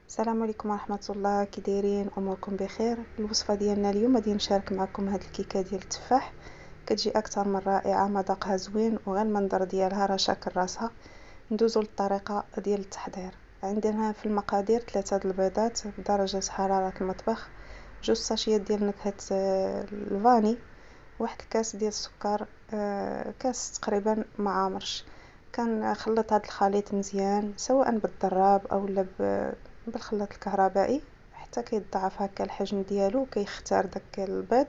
السلام عليكم ورحمة الله، كي دايرين؟ اموركم بخير؟ الوصفة ديالنا اليوم غادي نشارك معكم هاد الكيكة ديال التفاح. كتجي اكثر من رائعة، مذاقها زوين وغير المنظر ديالها راه شاكل راسها. ندوزو للطريقة ديال التحضير. عندنا في المقادير 3 البيضات بدرجة حرارة المطبخ، 2 ساشيات ديال نكهة الفاني، واحد الكاس ديال السكر، كاس تقريبا معامرش. كنخلط هذا الخليط مزيان سواء بالضراب اولا بالخلاط الكهربائي حتى كيتضاعف هكا الحجم ديالو وكيختار داك البيض.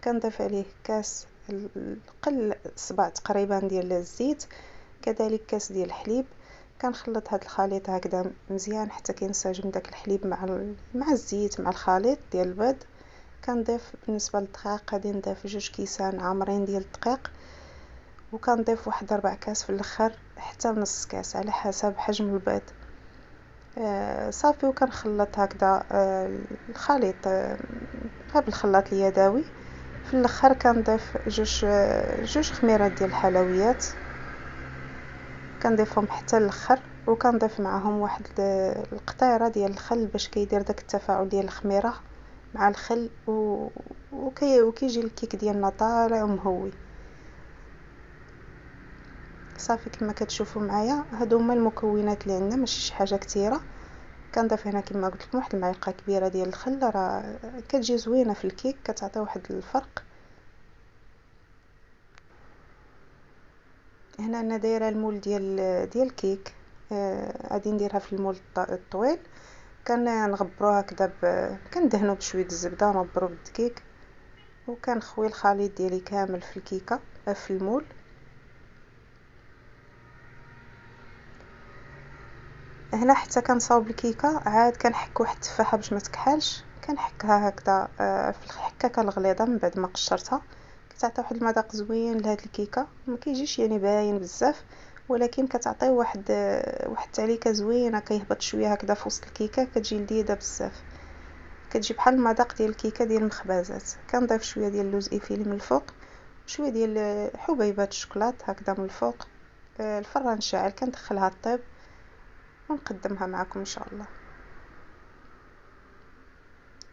كنضيف عليه كاس قل صباع تقريبا ديال الزيت، كذلك كاس ديال الحليب. كنخلط هذا الخليط هكذا مزيان حتى كينسجم داك الحليب مع الزيت مع الخليط ديال البيض. كنضيف بالنسبه للدقيق غادي نضيف 2 كيسان عامرين ديال الدقيق، وكنضيف واحد 4 كاس في الاخر حتى نص كاس على حسب حجم البيض. صافي وكنخلط هكذا الخليط غير بالخلاط اليدوي. في الاخر كنضيف جوج خميرات ديال الحلويات، كنضيفهم حتى الاخر، وكنضيف معهم واحد القطيره ديال الخل باش كيدير داك التفاعل ديال الخميره مع الخل وكيجي الكيك ديالنا طالع ومهوي. صافي كما كتشوفوا معايا هادو هما المكونات اللي عندنا، ماشي شي حاجه كثيره. كنضيف هنا كما قلت لكم واحد المعلقه كبيره ديال الخل، راه كتجي زوينه في الكيك، كتعطي واحد الفرق. هنا انا دايره المول ديال الكيك، غادي نديرها في المول الطويل. كنغبرو هكذا كندهنو بشويه الزبده ونغبرو بالدقيق، وكنخوي الخليط ديالي كامل في الكيكه في المول. هنا حتى كنصاوب الكيكه عاد كنحك واحد التفاحه باش ما تكحلش، كنحكها هكذا في الحكاكه الغليظه من بعد ما قشرتها. كتعطي واحد المذاق زوين لهاد الكيكه، ما كيجيش يعني باين بزاف، ولكن كتعطي واحد التعليكه زوينه، كيهبط شويه هكذا في وسط الكيكه، كتجي لذيذه بزاف، كتجي بحال المذاق ديال الكيكه ديال المخبزات. كنضيف شويه ديال اللوز ايفيلي من الفوق، شويه ديال حبيبات الشوكولات هكذا من الفوق. الفران شاعل كندخلها طيب ونقدمها معكم ان شاء الله.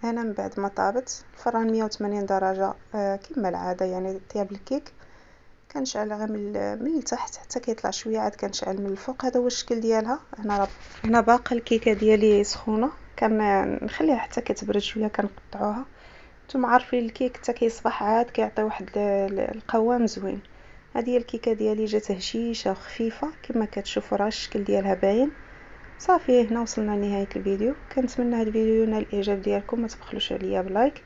انا من بعد ما طابت الفران 180 درجه كما العاده يعني طياب الكيك، كنشعل غير من التحت حتى كيطلع شويه، عاد كنشعل من الفوق. هذا هو الشكل ديالها. هنا باقا الكيكه ديالي سخونه، كنخليها حتى كتبرد شويه كنقطعوها. نتوما عارفين الكيك حتى كيصبح عاد كيعطي واحد القوام زوين. هذه هي الكيكه ديالي، جات هشيشه وخفيفه كما كتشوفوا، راه الشكل ديالها باين. صافي هنا وصلنا لنهايه الفيديو. كنتمنى هذا الفيديو ينال الاعجاب ديالكم، ما تبخلوش عليا بلايك،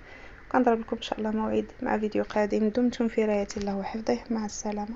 وكنضرب لكم ان شاء الله موعد مع فيديو قادم. دمتم في رعايه الله وحفظه، مع السلامه.